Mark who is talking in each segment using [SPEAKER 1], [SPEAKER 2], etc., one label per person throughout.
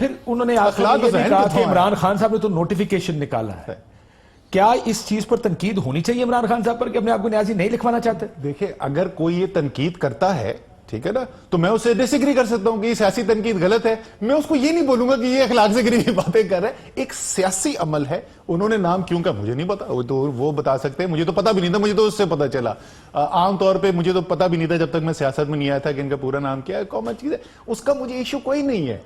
[SPEAKER 1] پھر انہوں نے آخر یہ بھی کہا کہ عمران خان صاحب نے تو نوٹیفیکیشن نکالا ہے. کیا اس چیز پر تنقید ہونی چاہیے عمران خان صاحب پر کہ اپنے آپ کو نیازی نہیں لکھوانا چاہتے؟
[SPEAKER 2] دیکھیں اگر کوئی یہ تنقید کرتا ہے ٹھیک ہے نا تو میں اسے ڈس ایگری کر سکتا ہوں کہ یہ سیاسی تنقید غلط ہے. میں اس کو یہ نہیں بولوں گا کہ یہ اخلاق سے گری باتیں کر رہا ہے. ایک سیاسی عمل ہے. انہوں نے نام کیوں کہا مجھے نہیں پتا, وہ بتا سکتے ہیں. مجھے تو پتا بھی نہیں تھا, مجھے تو اس سے پتا چلا. عام طور پہ مجھے تو پتا بھی نہیں تھا جب تک میں سیاست میں نہیں آیا تھا کہ ان کا پورا نام کیا ہے. کامن چیز ہے, اس کا مجھے ایشو کوئی نہیں ہے.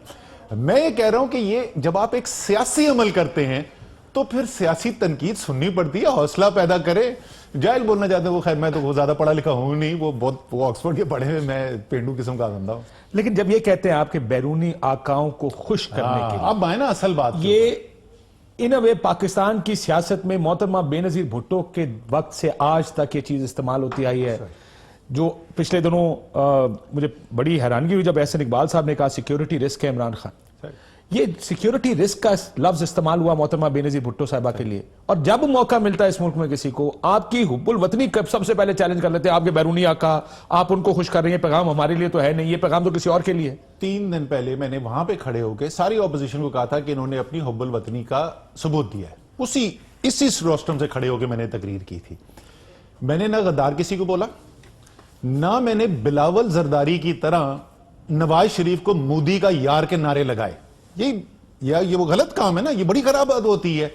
[SPEAKER 2] میں یہ کہہ رہا ہوں کہ یہ جب آپ ایک سیاسی عمل کرتے ہیں تو پھر سیاسی تنقید سننی پڑتی ہے. حوصلہ پیدا کرے. جاہل بولنا چاہتے ہیں وہ, خیر میں تو زیادہ پڑھا لکھا ہوں نہیں, وہ آکسفورڈ کے پڑھے ہوئے, میں پینڈو قسم کا بندہ ہوں.
[SPEAKER 1] لیکن جب یہ کہتے ہیں آپ کے بیرونی آقاؤں کو خوش کرنے کے لیے,
[SPEAKER 2] اب آئے نا اصل بات,
[SPEAKER 1] یہ ان اے وے پاکستان کی سیاست میں محترمہ بے نظیر بھٹو کے وقت سے آج تک یہ چیز استعمال ہوتی آئی ہے. جو پچھلے دنوں مجھے بڑی حیرانگی ہوئی جب احسن اقبال صاحب نے کہا سیکیورٹی رسک ہے عمران خان. یہ سیکیورٹی رسک کا لفظ استعمال ہوا محترمہ بے نظیر بھٹو صاحبہ کے لیے. اور جب موقع ملتا ہے اس ملک میں کسی کو, آپ کی حب الوطنی سب سے پہلے چیلنج کر لیتے ہیں. آپ کے بیرونی آقا, آپ ان کو خوش کر رہی ہیں, پیغام ہمارے لیے تو ہے نہیں, یہ پیغام تو کسی اور کے لیے ہے.
[SPEAKER 2] 3 دن پہلے میں نے وہاں پہ کھڑے ہو کے ساری اپوزیشن کو کہا تھا کہ انہوں نے اپنی حب الوطنی کا ثبوت دیا ہے. اسی روسٹرم سے کھڑے ہو کے میں نے تقریر کی تھی. میں نے نہ غدار کسی کو بولا, نہ میں نے بلاول زرداری کی طرح نواز شریف کو مودی کا یار کے نعرے لگائے. یہ وہ غلط کام ہے نا, یہ بڑی خراب بات ہوتی ہے.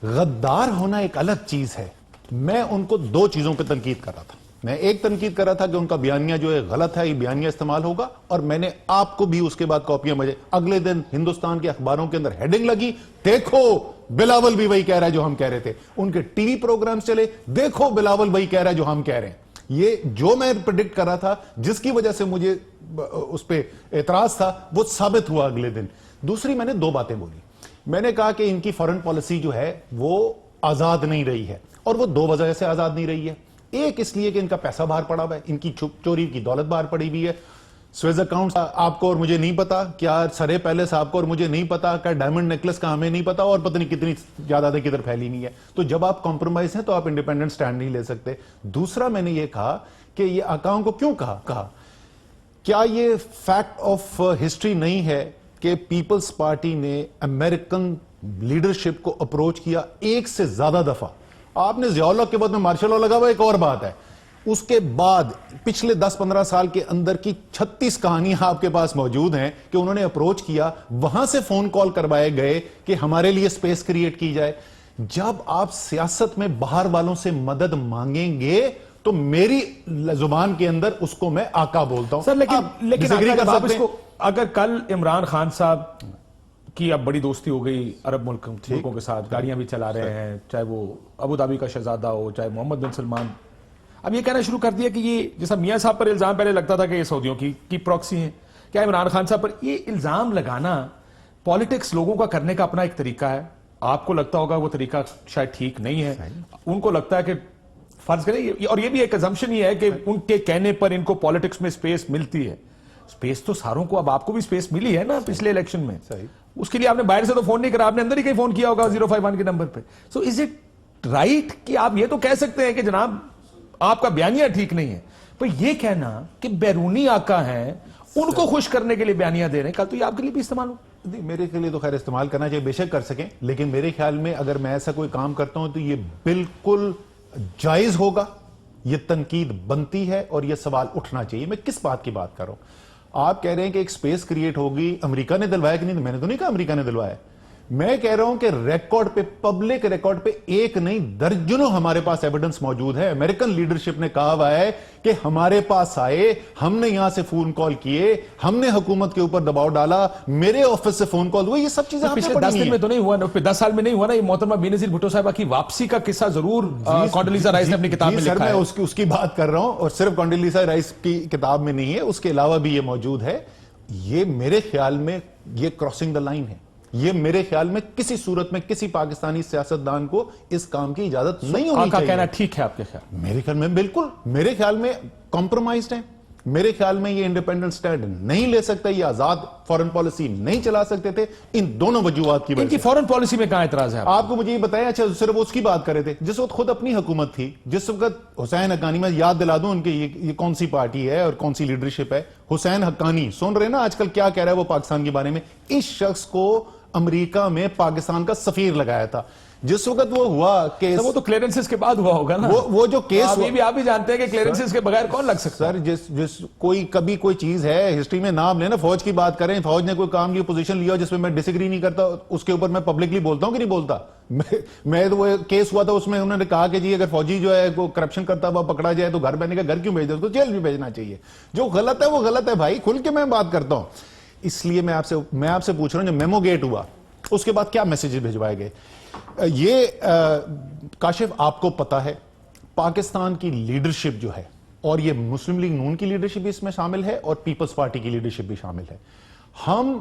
[SPEAKER 2] غدار ہونا ایک الگ چیز ہے. میں ان کو 2 چیزوں پہ تنقید کر رہا تھا. میں ایک تنقید کر رہا تھا کہ ان کا بیانیہ جو ہے غلط ہے, یہ بیانیہ استعمال ہوگا, اور میں نے آپ کو بھی اس کے بعد کاپیاں بھیجے. اگلے دن ہندوستان کے اخباروں کے اندر ہیڈنگ لگی, دیکھو بلاول بھی وہی کہہ رہا ہے جو ہم کہہ رہے تھے. ان کے ٹی وی پروگرامز چلے, دیکھو بلاول وہی کہہ رہا ہے جو ہم کہہ رہے ہیں. یہ جو میں پریڈکٹ کر رہا تھا, جس کی وجہ سے مجھے اس پہ اعتراض تھا, وہ ثابت ہوا اگلے دن. دوسری میں نے 2 باتیں بولی. میں نے کہا کہ ان کی فارن پالیسی جو ہے وہ آزاد نہیں رہی ہے, اور وہ 2 وجہ سے آزاد نہیں رہی ہے. ایک اس لیے کہ ان کا پیسہ باہر پڑا ہوا ہے, ان کی چوری کی دولت باہر پڑی ہوئی ہے. سویز اکاؤنٹ آپ کو اور مجھے نہیں پتا, کیا سرے پیلس آپ کو اور مجھے نہیں پتا, کیا ڈائمنڈ نیکلس کا ہمیں نہیں پتا, اور پتہ نہیں کتنی جائیدادیں کدھر پھیلی نہیں ہے. تو جب آپ کمپرومائز ہیں تو آپ انڈیپینڈنٹ سٹینڈ نہیں لے سکتے. دوسرا میں نے یہ کہا کہ یہ آقاؤں کو کیوں کہا, کیا یہ فیکٹ آف ہسٹری نہیں ہے کہ پیپلز پارٹی نے امریکن لیڈرشپ کو اپروچ کیا 1 سے زیادہ دفعہ. آپ نے ضیاء الحق کے بعد میں مارشل لا لگا ہوا, ایک اور بات ہے. اس کے بعد پچھلے 10-15 سال کے اندر کی 36 کہانیاں آپ کے پاس موجود ہیں کہ انہوں نے اپروچ کیا, وہاں سے فون کال کروائے گئے کہ ہمارے لیے سپیس کریٹ کی جائے. جب آپ سیاست میں باہر والوں سے مدد مانگیں گے تو میری زبان کے اندر اس کو میں آقا بولتا ہوں.
[SPEAKER 1] سر لیکن اگر کل عمران خان صاحب کی اب بڑی دوستی ہو گئی عرب ملکوں کے ساتھ, گاڑیاں بھی چلا رہے ہیں, چاہے وہ ابو دھابی کا شہزادہ ہو, چاہے محمد بن سلمان, اب یہ کہنا شروع کر دیا کہ یہ جیسا میاں صاحب پر الزام پہلے لگتا تھا کہ یہ سعودیوں کی پروکسی ہیں, کیا عمران خان صاحب پر یہ الزام لگانا پالیٹکس لوگوں کا کرنے کا اپنا ایک طریقہ ہے؟ آپ کو لگتا ہوگا وہ طریقہ شاید ٹھیک نہیں ہے, ان کو لگتا ہے کہ فرض کریں, اور یہ بھی ایک assumption ہی ہے کہ ان کے کہنے پر ان کو پالیٹکس میں سپیس ملتی ہے. سپیس تو ساروں کو, اب آپ کو بھی سپیس ملی ہے نا پچھلے الیکشن میں, اس کے لیے آپ نے باہر سے تو فون نہیں کرا, آپ نے اندر ہی کہیں فون کیا ہوگا 051 کے نمبر پہ. سو از اٹ رائٹ کہ آپ یہ تو کہہ سکتے ہیں کہ جناب آپ کا بیانیہ ٹھیک نہیں ہے, پر یہ کہنا کہ بیرونی آقا ہیں ان کو خوش کرنے کے لیے بیانیہ دے رہے ہیں, کل تو یہ آپ کے لیے بھی استعمال ہو.
[SPEAKER 2] میرے کے لیے تو خیر استعمال کرنا چاہیے, بے شک کر سکیں, لیکن میرے خیال میں اگر میں ایسا کوئی کام کرتا ہوں تو یہ بالکل جائز ہوگا, یہ تنقید بنتی ہے اور یہ سوال اٹھنا چاہیے. میں کس بات کی بات کر رہا ہوں؟ آپ کہہ رہے ہیں کہ ایک سپیس کریٹ ہوگی, امریکہ نے دلوایا کہ نہیں؟ میں نے تو نہیں کہا امریکہ نے دلوایا. میں کہہ رہا ہوں کہ ریکارڈ پہ, پبلک ریکارڈ پہ ایک نہیں درجنوں ہمارے پاس ایویڈنس موجود ہے. امریکن لیڈرشپ نے کہا ہوا ہے کہ ہمارے پاس آئے, ہم نے یہاں سے فون کال کیے, ہم نے حکومت کے اوپر دباؤ ڈالا, میرے آفس سے فون کال ہوئے. یہ سب چیزیں
[SPEAKER 1] پچھلے 10 دن میں تو نہیں ہوا نا, 10 سال میں نہیں ہوا نا. یہ محترمہ بے نظیر بھٹو صاحبہ کی واپسی کا قصہ ضرور کونڈولیزا رائس نے اپنی کتاب میں لکھا ہے.
[SPEAKER 2] میں اس کی بات کر رہا ہوں, اور صرف کونڈولیزا رائس کی کتاب میں نہیں ہے, اس کے علاوہ بھی یہ موجود ہے. یہ میرے خیال میں یہ کراسنگ دا لائن ہے. یہ میرے خیال میں کسی صورت میں کسی پاکستانی سیاستدان کو اس کام کی اجازت نہیں ہونی چاہیے.
[SPEAKER 1] کہنا ٹھیک ہے آپ کے خیال؟
[SPEAKER 2] میرے خیال میں بالکل, میرے خیال میں کمپرومائزڈ ہیں. میرے خیال میں یہ انڈیپینڈنٹ سٹینڈ نہیں لے سکتا, یہ آزاد فورن پالیسی نہیں چلا سکتے تھے ان دونوں وجوہات کی وجہ
[SPEAKER 1] ان کی
[SPEAKER 2] سے.
[SPEAKER 1] فورن پالیسی میں کہاں اعتراض ہے
[SPEAKER 2] آپ کو مجھے یہ بتائیں, اچھا صرف اس کی بات کر رہے تھے جس وقت خود اپنی حکومت تھی, جس وقت حسین حقانی, میں یاد دلا دوں ان کے یہ کون سی پارٹی ہے اور کون سی لیڈرشپ ہے. حسین حقانی سن رہے نا آج کل کیا کہہ رہا ہے وہ پاکستان کے بارے میں. اس شخص کو امریکہ میں پاکستان کا سفیر لگایا تھا. جس وقت وہ ہوا کیس,
[SPEAKER 1] وہ تو کلیئرنسز کے بعد ہوا ہوگا نا,
[SPEAKER 2] وہ جو کیس
[SPEAKER 1] آپ بھی جانتے ہیں کہ کلیئرنسز کے بغیر کون لگ سکتا
[SPEAKER 2] سر, جس کبھی کوئی چیز ہے ہسٹری میں نام لینا, فوج کی بات کریں, فوج نے کوئی کام لیا, پوزیشن لیا جس میں میں ڈس ایگری نہیں کرتا, اس کے اوپر میں پبلکلی بولتا ہوں کہ نہیں بولتا. میں تو وہ کیس ہوا تھا اس میں انہوں نے کہا کہ جی اگر فوجی جو ہے وہ کرپشن کرتا ہوا پکڑا جائے تو گھر بہنے کا گھر کیوں بھیج دے, اس کو جیل بھی بھیجنا چاہیے. جو غلط ہے وہ غلط ہے بھائی, کھل کے میں بات کرتا ہوں. اس لیے میں آپ سے پوچھ رہا ہوں, جو میمو گیٹ ہوا اس کے بعد کیا میسیجز بھیجوائے گئے. یہ کاشف آپ کو پتا ہے پاکستان کی لیڈرشپ جو ہے, اور یہ مسلم لیگ نون کی لیڈرشپ بھی اس میں شامل ہے اور پیپلز پارٹی کی لیڈرشپ بھی شامل ہے, ہم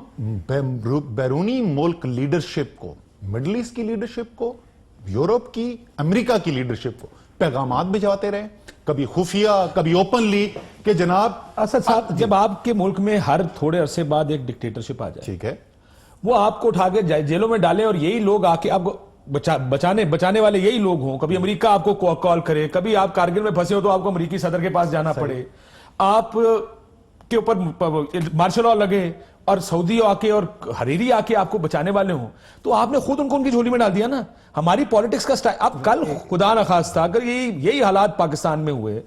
[SPEAKER 2] بیرونی ملک لیڈرشپ کو, مڈل ایسٹ کی لیڈرشپ کو, یورپ کی, امریکہ کی لیڈرشپ کو پیغامات بھجواتے رہے, کبھی خفیہ کبھی اوپنلی, کہ جناب
[SPEAKER 1] اسد صاحب جب آپ کے ملک میں ہر تھوڑے عرصے بعد ایک ڈکٹیٹرشپ آ جائے,
[SPEAKER 2] ٹھیک ہے,
[SPEAKER 1] وہ آپ کو اٹھا کے جیلوں میں ڈالیں اور یہی لوگ آ کے آپ کو بچانے والے یہی لوگ ہوں, کبھی امریکہ آپ کو کال کرے, کبھی آپ کارگل میں پھنسے ہو تو آپ کو امریکی صدر کے پاس جانا پڑے, آپ کے اوپر مارشل لاء لگے اور سعودی آ کے اور حریری آ کے آپ کو بچانے والے ہوں, تو آپ نے خود ان کی جھولی میں ڈال دیا نا. ہماری پالیٹکس کا سٹائل, اب کل خدا نخواستہ اگر یہی حالات پاکستان میں ہوئے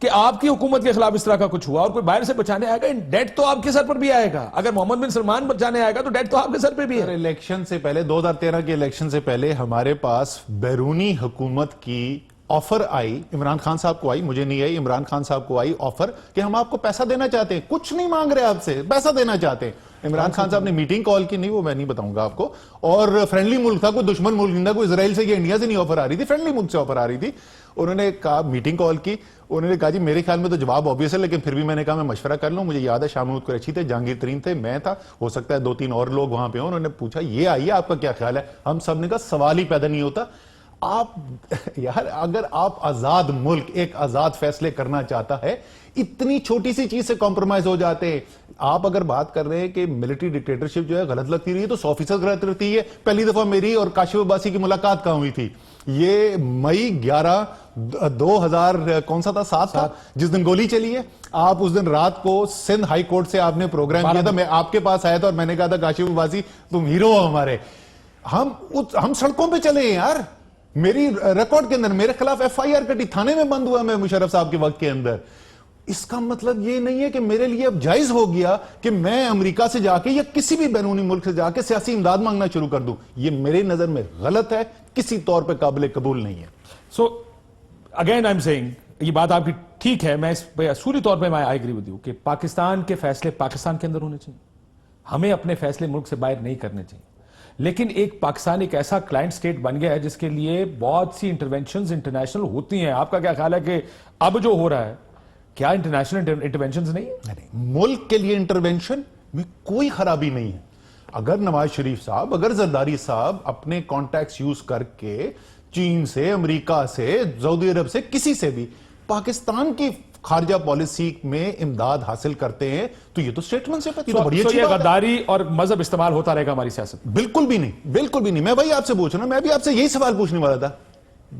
[SPEAKER 1] کہ آپ کی حکومت کے خلاف اس طرح کا کچھ ہوا اور کوئی باہر سے بچانے آئے گا, ڈیٹ تو آپ کے سر پر بھی آئے گا. اگر محمد بن سلمان بچانے آئے گا تو ڈیٹ تو آپ کے سر پہ بھی ہے.
[SPEAKER 2] الیکشن سے پہلے 2013 کے الیکشن سے پہلے ہمارے پاس بیرونی حکومت کی آفر آئی, عمران خان صاحب کو آئی, مجھے نہیں آئی, عمران خان صاحب کو آئی آفر کہ ہم آپ کو پیسہ دینا چاہتے ہیں, کچھ نہیں مانگ رہے آپ سے, پیسہ دینا چاہتے ہیں. عمران خان صاحب نے میٹنگ کال کی, نہیں وہ میں نہیں بتاؤں گا آپ کو, اور فرینڈلی ملک تھا, کوئی دشمن ملک نہیں تھا, کوئی اسرائیل سے یا انڈیا سے نہیں آفر آ رہی تھی, فرینڈلی ملک سے آفر آ رہی تھی. انہوں نے کہا, میٹنگ کال کی, انہوں نے کہا جی میرے خیال میں تو جواب obvious ہے, لیکن پھر بھی میں نے کہا میں مشورہ کر لوں. مجھے یاد ہے شاہ محمود قریشی تھے, جہانگیر ترین تھے, میں تھا, ہو سکتا ہے 2-3 اور لوگ وہاں پہ ہوں. انہوں نے پوچھا یہ آئیے آپ کا کیا خیال ہے, ہم سب نے کہا سوال ہی پیدا نہیں ہوتا. آپ یار اگر آپ آزاد ملک ایک آزاد فیصلے کرنا چاہتا ہے, اتنی چھوٹی سی چیز سے کمپرومائز ہو جاتے ہیں. آپ اگر بات کر رہے ہیں کہ ملٹری ڈکٹیٹرشپ جو ہے غلط لگتی رہی ہے تو 100% غلط رہتی ہے. پہلی دفعہ میری اور کاشف عباسی کی ملاقات کہاں ہوئی تھی, یہ مئی 11 2000 کون سا تھا, 7 تھا, جس دن گولی چلی ہے. آپ اس دن رات کو سندھ ہائی کورٹ سے آپ نے پروگرام کیا تھا, میں آپ کے پاس آیا تھا اور میں نے کہا تھا کاشف عباسی تم ہیرو ہو ہمارے. ہم سڑکوں پہ چلے ہیں یار, میری ریکارڈ کے اندر میرے خلاف FIR کٹی, تھانے میں بند ہوا میں مشرف صاحب کے وقت کے اندر. اس کا مطلب یہ نہیں ہے کہ میرے لیے اب جائز ہو گیا کہ میں امریکہ سے جا کے یا کسی بھی بیرونی ملک سے جا کے سیاسی امداد مانگنا شروع کر دوں. یہ میرے نظر میں غلط ہے, کسی طور پہ قابل قبول نہیں ہے.
[SPEAKER 1] So again I am seeing, یہ بات آپ کی ٹھیک ہے, میں اس پہ اصولی طور پہ میں آئی ایگری ود یو کہ پاکستان کے فیصلے پاکستان کے اندر ہونے چاہیے, ہمیں اپنے فیصلے ملک سے باہر نہیں کرنے چاہیے. لیکن ایک پاکستان ایک ایسا کلائنٹ سٹیٹ بن گیا ہے جس کے لیے بہت سی انٹرونشنز انٹرنیشنل ہوتی ہیں. آپ کا کیا خیال ہے کہ اب جو ہو رہا ہے کیا انٹرنیشنل انٹرونشنز نہیں ہے؟
[SPEAKER 2] ملک کے لیے انٹرونشن میں کوئی خرابی نہیں ہے. اگر نواز شریف صاحب, اگر زرداری صاحب اپنے کانٹیکٹس یوز کر کے چین سے, امریکہ سے, سعودی عرب سے, کسی سے بھی پاکستان کی خارجہ پالیسی میں امداد حاصل کرتے ہیں تو یہ تو سٹیٹمنٹ سے پتہ ہے.
[SPEAKER 1] یہ غداری اور مذہب استعمال ہوتا رہے گا ہماری سیاست؟
[SPEAKER 2] بالکل بھی نہیں, بالکل بھی نہیں. میں بھائی آپ سے پوچھ رہا ہوں, میں بھی آپ سے یہی سوال پوچھنے والا تھا.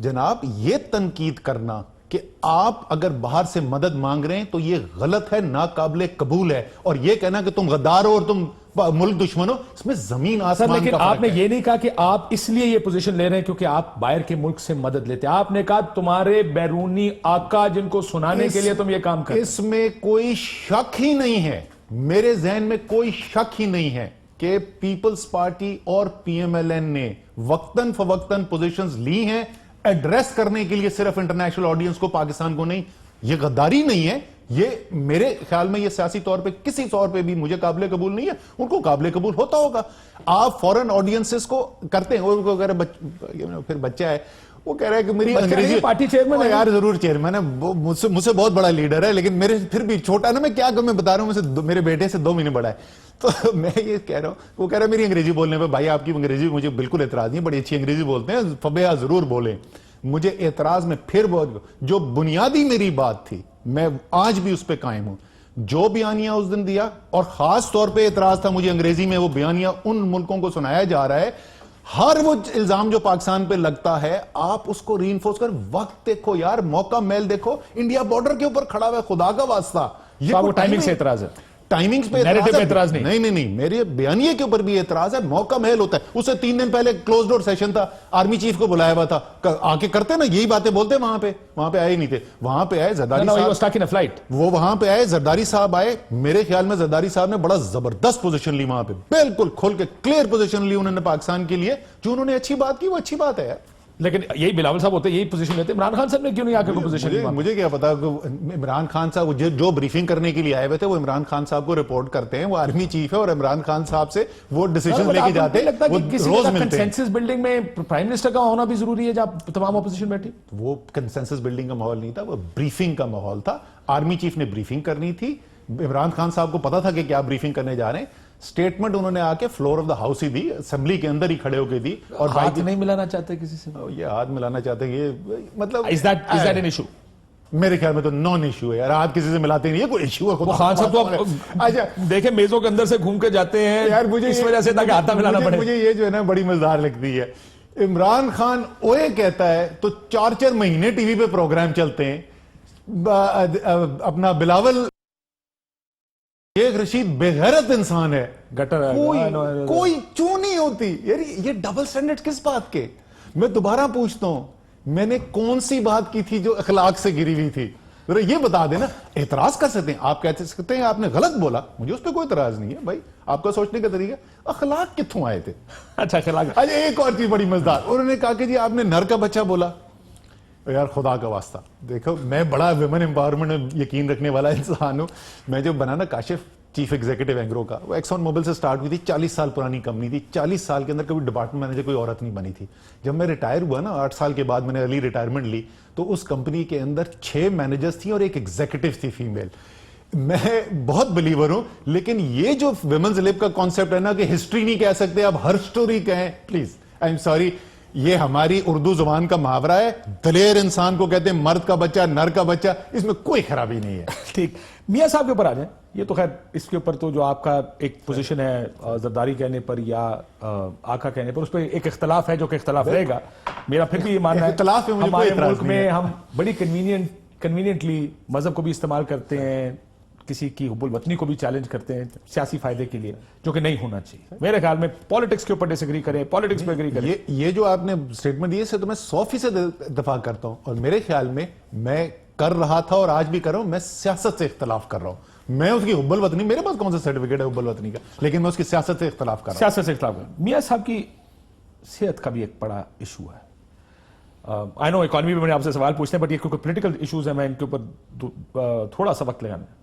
[SPEAKER 2] جناب یہ تنقید کرنا کہ آپ اگر باہر سے مدد مانگ رہے ہیں تو یہ غلط ہے, ناقابل قبول ہے, اور یہ کہنا کہ تم غدار ہو اور تم ملک دشمن ہو, اس میں زمین آسمان کا فرق ہے.
[SPEAKER 1] لیکن آپ نے یہ نہیں کہا کہ آپ اس لیے یہ پوزیشن لے رہے ہیں کیونکہ آپ باہر کے ملک سے مدد لیتے ہیں. آپ نے کہا تمہارے بیرونی آقا جن کو سنانے کے لیے تم یہ کام کرتے ہیں.
[SPEAKER 2] اس میں کوئی شک ہی نہیں ہے, میرے ذہن میں کوئی شک ہی نہیں ہے کہ پیپلز پارٹی اور PMLN نے وقتاً فوقتاً پوزیشنز لی ہیں ایڈریس کرنے کے لیے, صرف انٹرنیشنل آڈینس کو, پاکستان کو نہیں. یہ غداری نہیں ہے, یہ میرے خیال میں یہ سیاسی طور پہ کسی طور پہ بھی مجھے قابل قبول نہیں ہے. ان کو قابل قبول ہوتا ہوگا. آپ فورن آڈینسز کو کرتے ہیں, وہ کہہ رہے پھر بچہ ہے, وہ کہہ رہا ہے کہ میری انگریزی
[SPEAKER 1] پارٹی چیئرمین ہے
[SPEAKER 2] یار, ضرور چیئرمین ہے, مجھ سے بہت بڑا لیڈر ہے, لیکن میرے پھر بھی چھوٹا نا, میں کیا کہ میں بتا رہا ہوں میرے بیٹے سے 2 مہینے بڑا ہے. تو میں یہ کہہ رہا ہوں, وہ کہہ رہا ہے میری انگریزی بولنے پہ. بھائی آپ کی انگریزی مجھے بالکل اعتراض نہیں, بڑی اچھی انگریزی بولتے ہیں, فبیہ ضرور بولیں. مجھے اعتراض میں پھر جو بنیادی میری بات تھی میں آج بھی اس پہ قائم ہوں. جو بیانیہ اس دن دیا, اور خاص طور پہ اعتراض تھا مجھے انگریزی میں وہ بیانیہ ان ملکوں کو سنایا جا رہا ہے, ہر وہ الزام جو پاکستان پہ لگتا ہے آپ اس کو ری انفورس کر, وقت دیکھو یار, موقع میل دیکھو, انڈیا بارڈر کے اوپر کھڑا ہوا ہے, خدا کا واسطہ. یہ
[SPEAKER 1] وہ ٹائمنگ سے اعتراض ہے,
[SPEAKER 2] ٹائمنگز پہ
[SPEAKER 1] اعتراض نہیں.
[SPEAKER 2] نہیں, میرے بیانیے کے اوپر بھی اعتراض ہے. موقع محل ہوتا ہے, اسے 3 دن پہلے کلوز ڈور سیشن تھا, آرمی چیف کو بلایا ہوا تھا, آ کے کرتے نا یہی باتیں بولتے, وہاں پہ آئے ہی نہیں تھے. وہاں پہ آئے زرداری صاحب, وہ وہاں پہ آئے زرداری صاحب آئے. میرے خیال میں زرداری صاحب نے بڑا زبردست پوزیشن لی وہاں پہ, بالکل کھول کے کلیئر پوزیشن لی انہوں نے پاکستان کے لیے. جو انہوں نے اچھی بات کی وہ اچھی بات ہے.
[SPEAKER 1] لیکن یہی بلاول صاحب ہوتے, یہی پوزیشن لیتے, عمران خان صاحب نے کیوں نہیں آ کے پوزیشن لی؟
[SPEAKER 2] مجھے کیا پتا, عمران خان صاحب جو بریفنگ کرنے کے لیے آئے ہوئے تھے وہ عمران خان صاحب کو رپورٹ کرتے ہیں, وہ آرمی چیف ہے, اور عمران خان صاحب سے وہ ڈیسیژن لے کے جاتے ہیں, وہ روز ملتے ہیں.
[SPEAKER 1] کنسنسس بلڈنگ میں پرائم منسٹر کا ہونا بھی ضروری ہے جب تمام اپوزیشن بیٹھی.
[SPEAKER 2] وہ کنسنسس بلڈنگ کا ماحول نہیں تھا, وہ بریفنگ کا ماحول تھا. آرمی چیف نے بریفنگ کرنی تھی, عمران خان صاحب کو پتا تھا کہ کیا بریفنگ کرنے جا رہے ہیں. سٹیٹمنٹ انہوں نے آ کے فلور آف دا ہاؤس ہی دی, اسمبلی کے اندر ہی کھڑے ہو کے دی. اور
[SPEAKER 1] ہاتھ نہیں ملانا چاہتے کسی سے,
[SPEAKER 2] یہ ہاتھ ملانا چاہتے ہیں, یہ مطلب
[SPEAKER 1] is that an issue?
[SPEAKER 2] میرے خیال میں تو نان ایشو ہے یار, ہاتھ کسی سے ملاتے نہیں ہے, کوئی ایشو ہے.
[SPEAKER 1] وہ خان صاحب تو اچھا دیکھیں میزوں کے اندر سے گھوم کے جاتے ہیں
[SPEAKER 2] یار, مجھے
[SPEAKER 1] اس وجہ سے تاکہ ہاتھ ملانا پڑے.
[SPEAKER 2] مجھے یہ جو ہے نا بڑی مزدار لگتی ہے. عمران خان اوے کہتا ہے تو 4 مہینے ٹی وی پہ پروگرام چلتے ہیں. اپنا بلاول شیخ رشید بےغیرت انسان ہے, کوئی چوں نہیں ہوتی یار. یہ ڈبل سٹینڈرڈ کس بات کے؟ میں دوبارہ پوچھتا ہوں, میں نے کون سی بات کی تھی جو اخلاق سے گری ہوئی تھی؟ یہ بتا دینا. اعتراض کر سکتے ہیں, آپ کہہ سکتے ہیں آپ نے غلط بولا, مجھے اس پہ کوئی اعتراض نہیں ہے بھائی, آپ کا سوچنے کا طریقہ. اخلاق کتوں آئے تھے؟
[SPEAKER 1] اچھا اخلاق.
[SPEAKER 2] ایک اور چیز بڑی مزدار, انہوں نے کہا کہ جی آپ نے نر کا بچہ بولا. یار خدا کا واسطہ دیکھو, میں بڑا ویمن امپاورمنٹ میں یقین رکھنے والا انسان ہوں. میں جو بنا نا کاشف چیف ایگزیکٹو اینگرو کا, وہ ایکسون موبل سے سٹارٹ ہوئی تھی, 40 سال پرانی کمپنی تھی, 40 سال کے اندر کبھی ڈپارٹمنٹ مینیجر کوئی عورت نہیں بنی تھی. جب میں ریٹائر ہوا نا 8 سال کے بعد, میں نے ارلی ریٹائرمنٹ لی, تو اس کمپنی کے اندر 6 مینیجرز تھیں اور ایک ایگزیکٹو تھی فیمیل. میں بہت بلیور ہوں, لیکن یہ جو ویمنز لب کا کانسیپٹ ہے نا کہ ہسٹری نہیں کہہ سکتے, اب ہر سٹوری کہیں, پلیز آئی ایم سوری, یہ ہماری اردو زبان کا محاورہ ہے. دلیر انسان کو کہتے ہیں مرد کا بچہ, نر کا بچہ, اس میں کوئی خرابی نہیں ہے.
[SPEAKER 1] ٹھیک, میاں صاحب کے اوپر آ جائیں. یہ تو خیر اس کے اوپر تو جو آپ کا ایک پوزیشن ہے زرداری کہنے پر یا آقا کہنے پر, اس پہ ایک اختلاف ہے جو کہ اختلاف رہے گا. میرا پھر بھی یہ ماننا ہے ہمارے ملک میں ہم بڑی کنوینئنٹلی مذہب کو بھی استعمال کرتے ہیں, کسی کی حب الوطنی کو بھی چیلنج کرتے ہیں سیاسی فائدے کے لیے, جو کہ نہیں ہونا چاہیے. میرے خیال میں پالیٹکس کے اوپر ڈس ایگری کریں, پالیٹکس پہ ایگری کریں.
[SPEAKER 2] یہ جو آپ نے سٹیٹمنٹ دی ہے, اس سے تو میں 100% اتفاق کرتا ہوں. اور میرے خیال میں کر رہا تھا اور آج بھی کر رہا ہوں, میں سیاست سے اختلاف کر رہا ہوں. میں اس کی حب الوطنی, میرے پاس کون سا سرٹیفکیٹ ہے حب الوطنی کا, لیکن میں اس کی سیاست سے اختلاف کر رہا ہوں.
[SPEAKER 1] سیاست سے اختلاف کر رہا ہوں. میاں صاحب کی صحت کا بھی ایک بڑا ایشو ہے. آئی نو اکانومی میں میں نے آپ سے سوال پوچھتے ہیں, بٹ یہ کیونکہ پولیٹیکل ایشوز ہیں, میں ان کے اوپر تھوڑا سا وقت لگانا ہے.